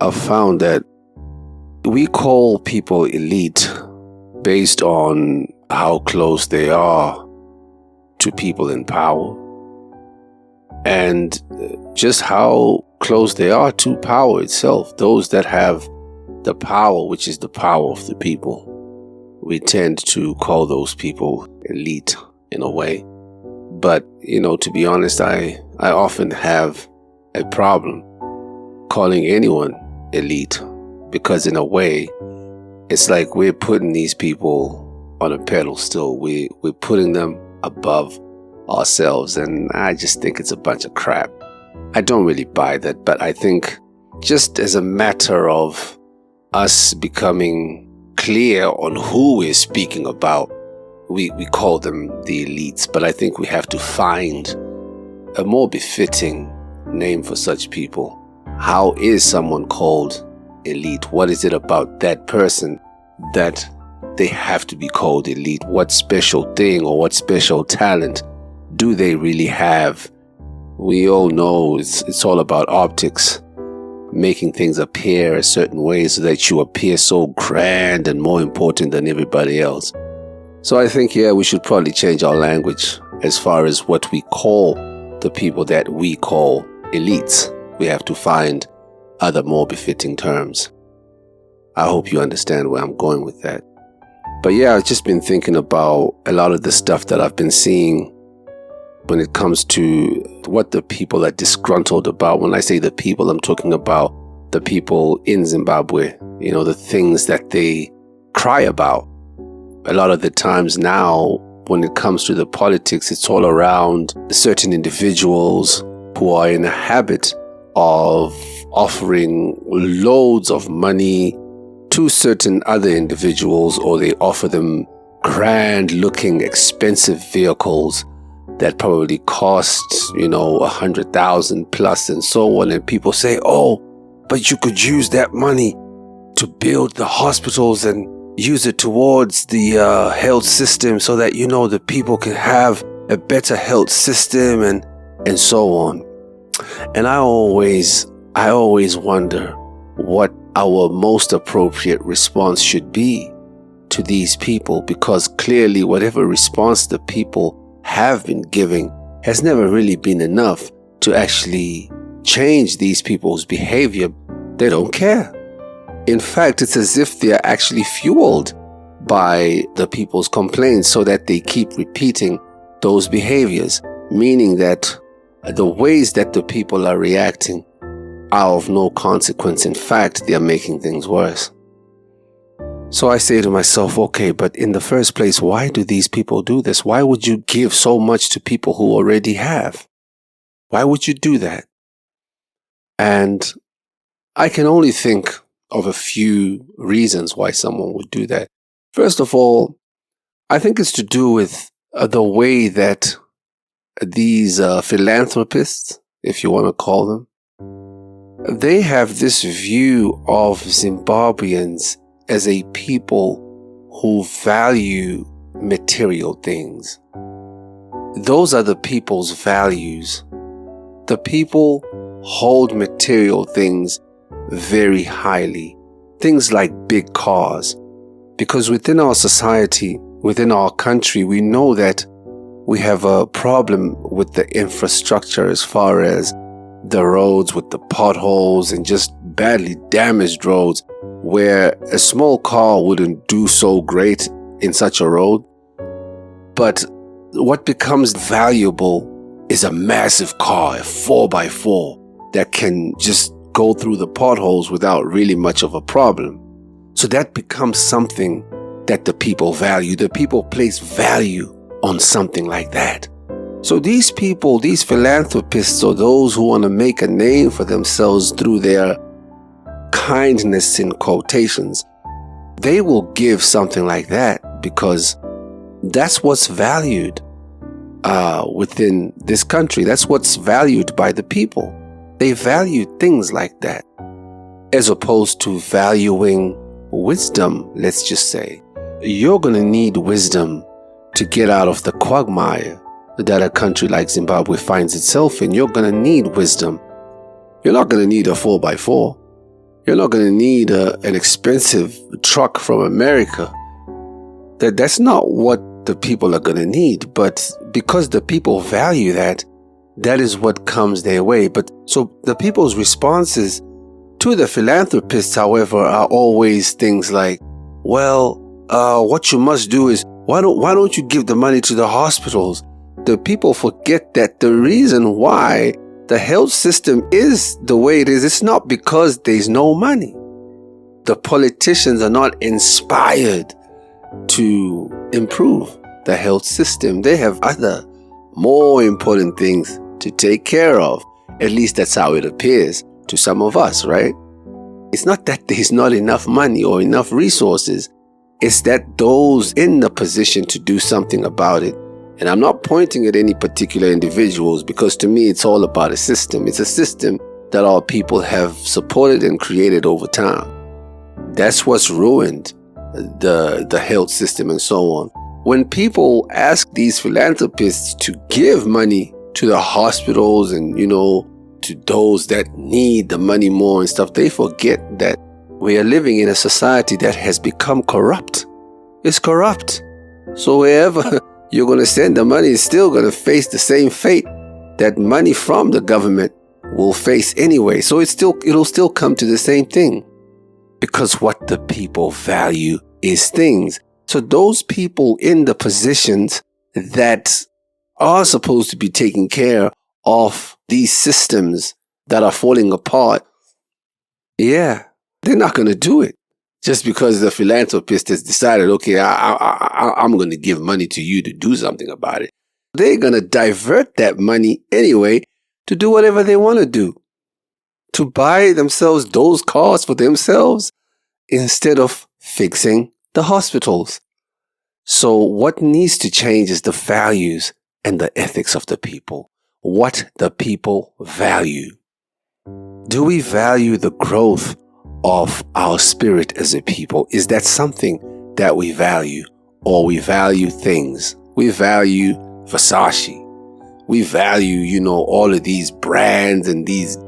I've found that we call people elite based on how close they are to people in power and just how close they are to power itself. Those that have the power, which is the power of the people, we tend to call those people elite in a way. But, to be honest, I often have a problem calling anyone elite, because in a way, it's like we're putting these people on a pedestal. We're putting them above ourselves, and I just think it's a bunch of crap. I don't really buy that, but I think just as a matter of us becoming clear on who we're speaking about, we call them the elites, but I think we have to find a more befitting name for such people. How is someone called elite? What is it about that person that they have to be called elite? What special thing or what special talent do they really have? We all know it's all about optics, making things appear a certain way so that you appear so grand and more important than everybody else. So I think, we should probably change our language as far as what we call the people that we call elites. We have to find other more befitting terms. I hope you understand where I'm going with that. But I've just been thinking about a lot of the stuff that I've been seeing when it comes to what the people are disgruntled about. When I say the people, I'm talking about the people in Zimbabwe, the things that they cry about. A lot of the times now, when it comes to the politics, it's all around certain individuals who are in a habit of offering loads of money to certain other individuals, or they offer them grand looking expensive vehicles that probably cost, 100,000 plus and so on. And people say, oh, but you could use that money to build the hospitals and use it towards the health system so that, the people can have a better health system and so on. And I always wonder what our most appropriate response should be to these people, because clearly whatever response the people have been giving has never really been enough to actually change these people's behavior. They don't care. In fact, it's as if they are actually fueled by the people's complaints so that they keep repeating those behaviors, meaning that the ways that the people are reacting are of no consequence. In fact, they are making things worse. So I say to myself, okay, but in the first place, why do these people do this? Why would you give so much to people who already have? Why would you do that? And I can only think of a few reasons why someone would do that. First of all, I think it's to do with the way that these philanthropists, if you want to call them, they have this view of Zimbabweans as a people who value material things. Those are the people's values. The people hold material things very highly. Things like big cars. Because within our society, within our country, we know that we have a problem with the infrastructure as far as the roads with the potholes and just badly damaged roads, where a small car wouldn't do so great in such a road. But what becomes valuable is a massive car, a 4x4 that can just go through the potholes without really much of a problem. So that becomes something that the people value. The people place value on something like that. So these people, these philanthropists, or those who want to make a name for themselves through their kindness in quotations, they will give something like that because that's what's valued within this country. That's what's valued by the people. They value things like that, as opposed to valuing wisdom. Let's just say you're going to need wisdom to get out of the quagmire that a country like Zimbabwe finds itself in. You're going to need wisdom. You're not going to need a 4x4. You're not going to need an expensive truck from America. That's not what the people are going to need. But because the people value that, that is what comes their way. But so the people's responses to the philanthropists, however, are always things like, well, what you must do is, why don't you give the money to the hospitals? The people forget that the reason why the health system is the way it is, it's not because there's no money. The politicians are not inspired to improve the health system. They have other more important things to take care of. At least that's how it appears to some of us, right? It's not that there's not enough money or enough resources. It's that those in the position to do something about it. And I'm not pointing at any particular individuals, because to me, it's all about a system. It's a system that our people have supported and created over time. That's what's ruined the health system and so on. When people ask these philanthropists to give money to the hospitals and, to those that need the money more and stuff, they forget that we are living in a society that has become corrupt. It's corrupt. So wherever you're going to send the money, it's still going to face the same fate that money from the government will face anyway. So it'll still come to the same thing, because what the people value is things. So those people in the positions that are supposed to be taking care of these systems that are falling apart, they're not going to do it. Just because the philanthropist has decided, okay, I'm going to give money to you to do something about it. They're going to divert that money anyway to do whatever they want to do. To buy themselves those cars for themselves instead of fixing the hospitals. So what needs to change is the values and the ethics of the people. What the people value. Do we value the growth of our spirit as a people? Is that something that we value? Or we value things? We value Versace. We value, all of these brands and these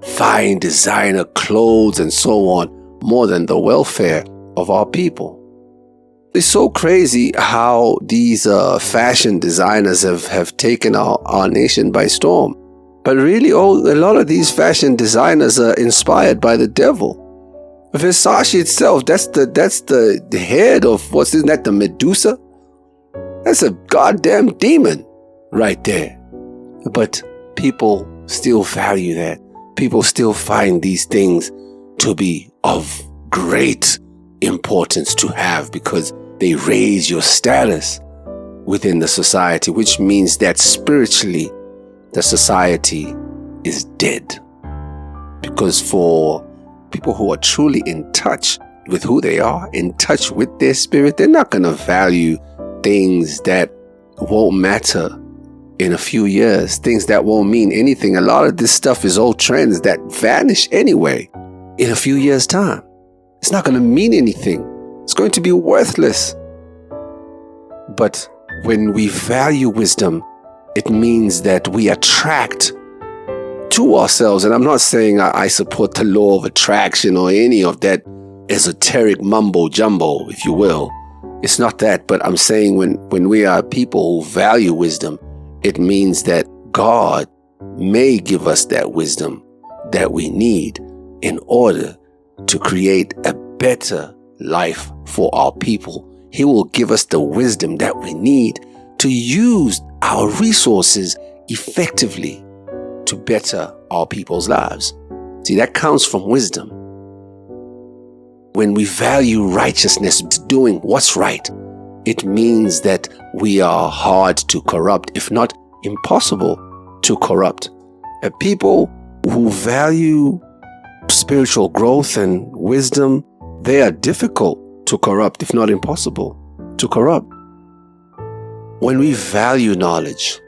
fine designer clothes and so on more than the welfare of our people. It's so crazy how these fashion designers have taken our nation by storm. But really, a lot of these fashion designers are inspired by the devil. Versace itself, that's the head of, isn't that the Medusa? That's a goddamn demon right there. But people still value that. People still find these things to be of great importance to have, because they raise your status within the society, which means that spiritually the society is dead. Because for people who are truly in touch with who they are, in touch with their spirit, they're not going to value things that won't matter in a few years, things that won't mean anything. A lot of this stuff is old trends that vanish anyway in a few years' time. It's not going to mean anything. It's going to be worthless. But when we value wisdom, it means that we attract to ourselves. And I'm not saying I support the law of attraction or any of that esoteric mumbo jumbo, if you will. It's not that, but I'm saying when we are people who value wisdom, it means that God may give us that wisdom that we need in order to create a better life for our people. He will give us the wisdom that we need to use our resources effectively to better our people's lives. See, that comes from wisdom. When we value righteousness, doing what's right, it means that we are hard to corrupt, if not impossible to corrupt. And people who value spiritual growth and wisdom, they are difficult to corrupt, if not impossible to corrupt. When we value knowledge,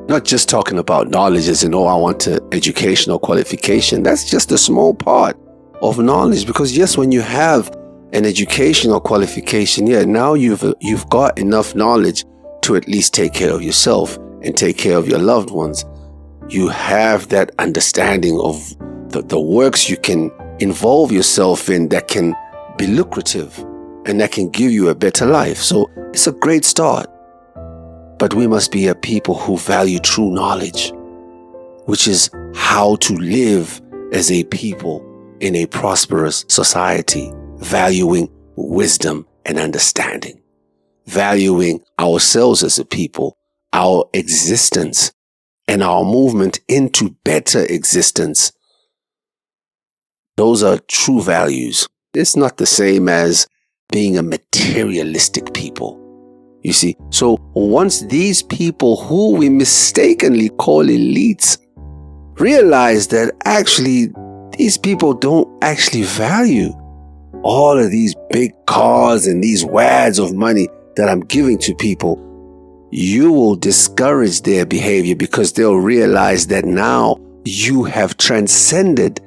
not just talking about knowledge as in, I want to educational qualification. That's just a small part of knowledge, because yes, when you have an educational qualification, now you've got enough knowledge to at least take care of yourself and take care of your loved ones. you have that understanding of the works you can involve yourself in that can be lucrative and that can give you a better life. So it's a great start. But we must be a people who value true knowledge, which is how to live as a people in a prosperous society, valuing wisdom and understanding, valuing ourselves as a people, our existence, and our movement into better existence. Those are true values. It's not the same as being a materialistic people. You see, so once these people who we mistakenly call elites realize that actually these people don't actually value all of these big cars and these wads of money that I'm giving to people, you will discourage their behavior because they'll realize that now you have transcended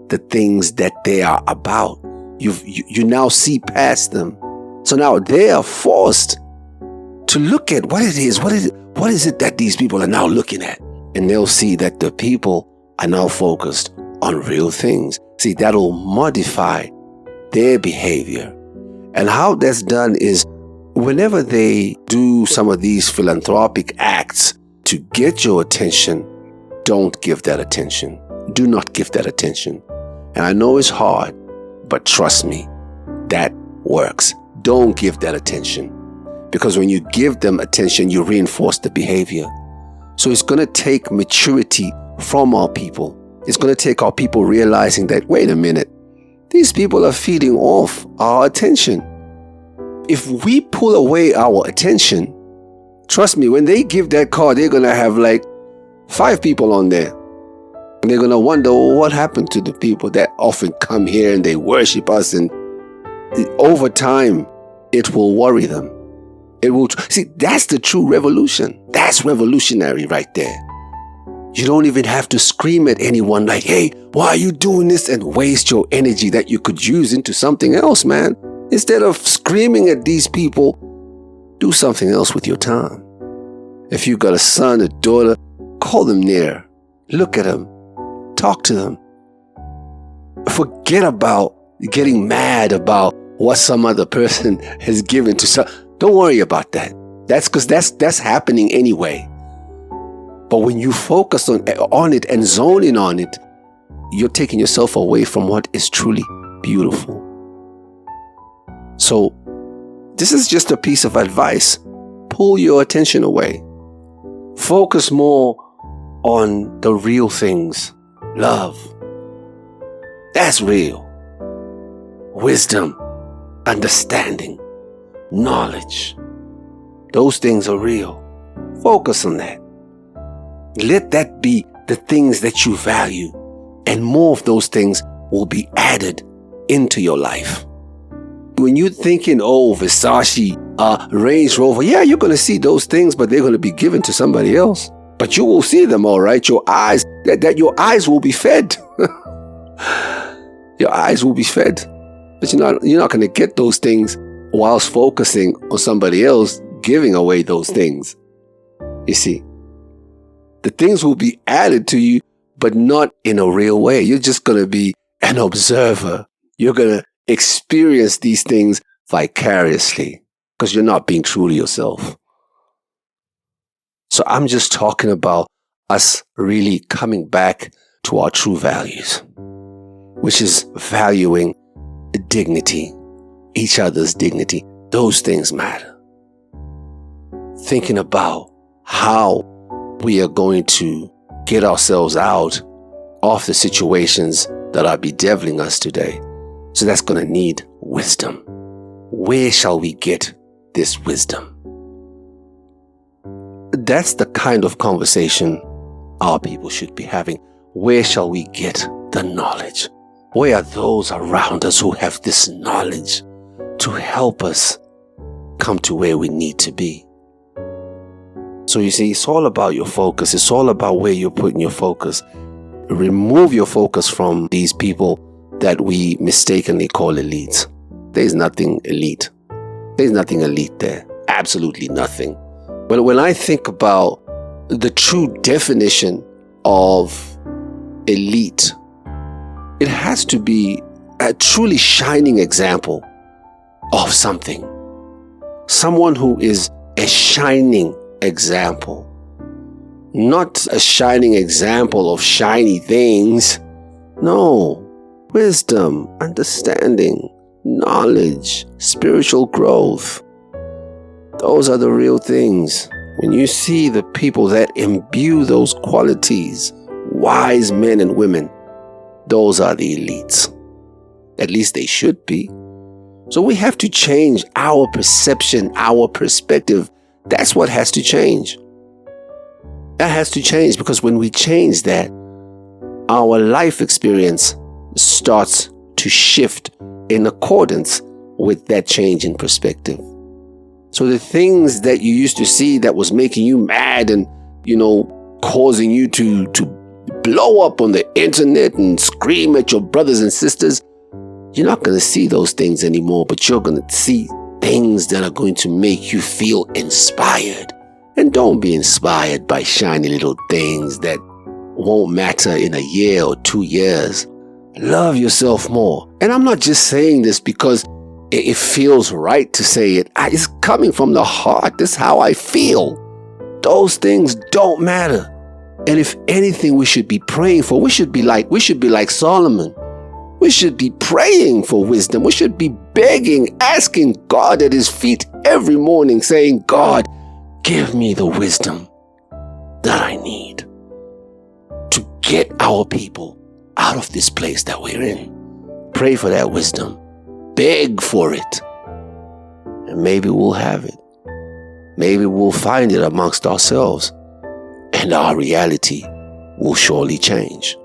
the things that they are about. You now see past them. So now they are forced to look at what it is. What is it that these people are now looking at? And they'll see that the people are now focused on real things. See, that'll modify their behavior. And how that's done is whenever they do some of these philanthropic acts to get your attention, don't give that attention. Do not give that attention. And I know it's hard, but trust me, that works. Don't give that attention. Because when you give them attention, you reinforce the behavior. So it's going to take maturity from our people. It's going to take our people realizing that, wait a minute, these people are feeding off our attention. If we pull away our attention, trust me, when they give that car, they're going to have like 5 people on there. And they're going to wonder, well, what happened to the people that often come here and they worship us? And over time, it will worry them. It will. See, that's the true revolution. That's revolutionary right there. You don't even have to scream at anyone like, hey, why are you doing this? And waste your energy that you could use into something else, man. Instead of screaming at these people, do something else with your time. If you got a son, a daughter, call them near. Look at them. Talk to them. Forget about getting mad about what some other person has given to some. Don't worry about that. That's because that's happening anyway. But when you focus on it and zone in on it, you're taking yourself away from what is truly beautiful. So this is just a piece of advice. Pull your attention away. Focus more on the real things. Love. That's real. Wisdom. Understanding. Knowledge. Those things are real. Focus on that. Let that be the things that you value, and more of those things will be added into your life. When you're thinking, oh, Versace, Range Rover, yeah, you're going to see those things, but they're going to be given to somebody else. But you will see them, all right. Your eyes, that your eyes will be fed. Your eyes will be fed. But you're not going to get those things whilst focusing on somebody else giving away those things. You see, the things will be added to you, but not in a real way. You're just going to be an observer. You're going to experience these things vicariously because you're not being true to yourself. So I'm just talking about us really coming back to our true values, which is valuing dignity, each other's dignity. Those things matter. Thinking about how we are going to get ourselves out of the situations that are bedeviling us today. So that's going to need wisdom. Where shall we get this wisdom? That's the kind of conversation our people should be having. Where shall we get the knowledge? Where are those around us who have this knowledge to help us come to where we need to be? So you see, it's all about your focus. It's all about where you're putting your focus. Remove your focus from these people that we mistakenly call elites. There's nothing elite. There's nothing elite there. Absolutely nothing. When I think about the true definition of elite, it has to be a truly shining example of something. Someone who is a shining example. Not a shining example of shiny things. No. Wisdom, understanding, knowledge, spiritual growth. Those are the real things. When you see the people that imbue those qualities, wise men and women, those are the elites. At least they should be. So we have to change our perception, our perspective. That's what has to change. That has to change, because when we change that, our life experience starts to shift in accordance with that change in perspective. So the things that you used to see that was making you mad and, causing you to blow up on the internet and scream at your brothers and sisters, you're not going to see those things anymore, but you're going to see things that are going to make you feel inspired. And don't be inspired by shiny little things that won't matter in a year or 2 years. Love yourself more. And I'm not just saying this because it feels right to say it. It's coming from the heart. This is how I feel. Those things don't matter. And if anything we should be praying for, we should be like Solomon. We should be praying for wisdom. We should be begging, asking God at his feet every morning, saying, God, give me the wisdom that I need to get our people out of this place that we're in. Pray for that wisdom. Beg for it. And maybe we'll have it. Maybe we'll find it amongst ourselves. And our reality will surely change.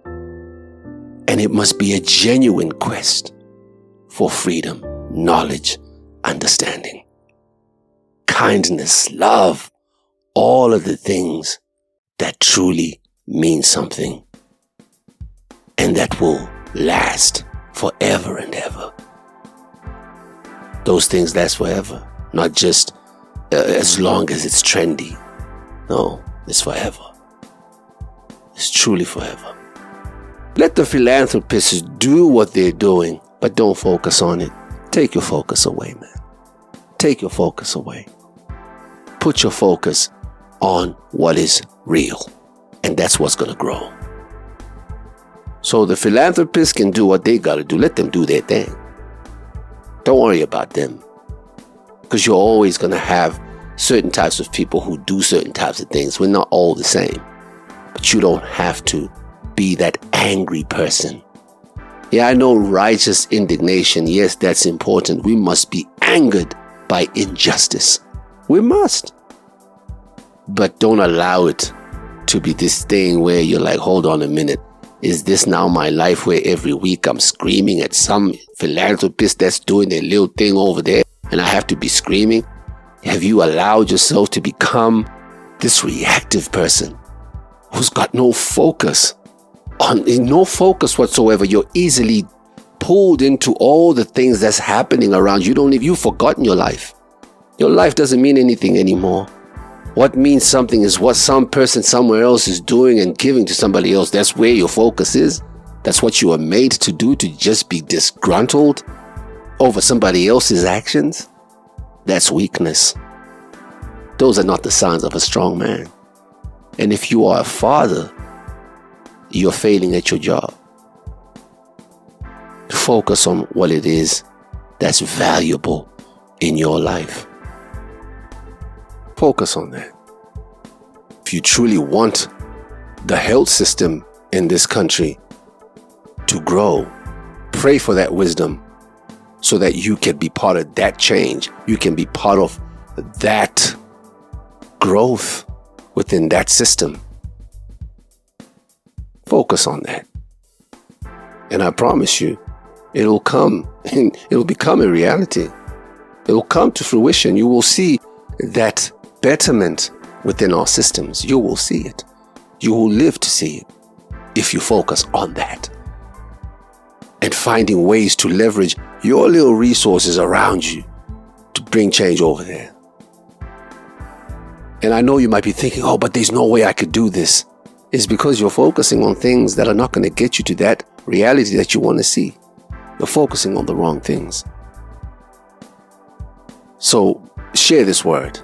And it must be a genuine quest for freedom, knowledge, understanding, kindness, love, all of the things that truly mean something and that will last forever and ever. Those things last forever, not just as long as it's trendy. No, it's forever. It's truly forever. Let the philanthropists do what they're doing, but don't focus on it. Take your focus away, man. Take your focus away. Put your focus on what is real, and that's what's going to grow. So the philanthropists can do what they got to do. Let them do their thing. Don't worry about them, because you're always going to have certain types of people who do certain types of things. We're not all the same, but you don't have to be that angry person. Yeah, I know righteous indignation. Yes, that's important. We must be angered by injustice. We must. But don't allow it to be this thing where you're like, hold on a minute. Is this now my life where every week I'm screaming at some philanthropist that's doing their little thing over there and I have to be screaming? Have you allowed yourself to become this reactive person who's got no focus whatsoever? You're easily pulled into all the things that's happening around you. You've forgotten your life. Your life doesn't mean anything anymore. What means something is what some person somewhere else is doing and giving to somebody else. That's where your focus is. That's what you are made to do, to just be disgruntled over somebody else's actions. That's weakness. Those are not the signs of a strong man. And if you are a father, you're failing at your job. Focus on what it is that's valuable in your life. Focus on that. If you truly want the health system in this country to grow, pray for that wisdom so that you can be part of that change. You can be part of that growth within that system. Focus on that. And I promise you, it'll come and it'll become a reality. It will come to fruition. You will see that betterment within our systems. You will see it. You will live to see it if you focus on that. And finding ways to leverage your little resources around you to bring change over there. And I know you might be thinking, oh, but there's no way I could do this. is because you're focusing on things that are not going to get you to that reality that you want to see. You're focusing on the wrong things. So share this word.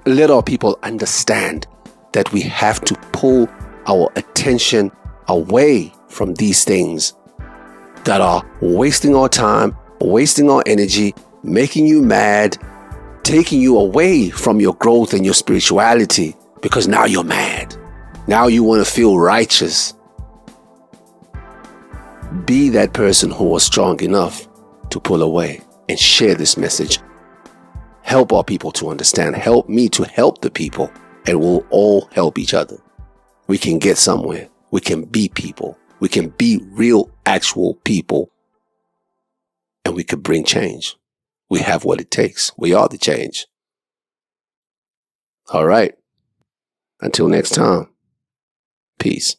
Let our people understand that we have to pull our attention away from these things that are wasting our time, wasting our energy, making you mad, taking you away from your growth and your spirituality, because now you're mad. Now you want to feel righteous. Be that person who was strong enough to pull away and share this message. Help our people to understand. Help me to help the people, and we'll all help each other. We can get somewhere. We can be people. We can be real, actual people, and we can bring change. We have what it takes. We are the change. All right. Until next time. Peace.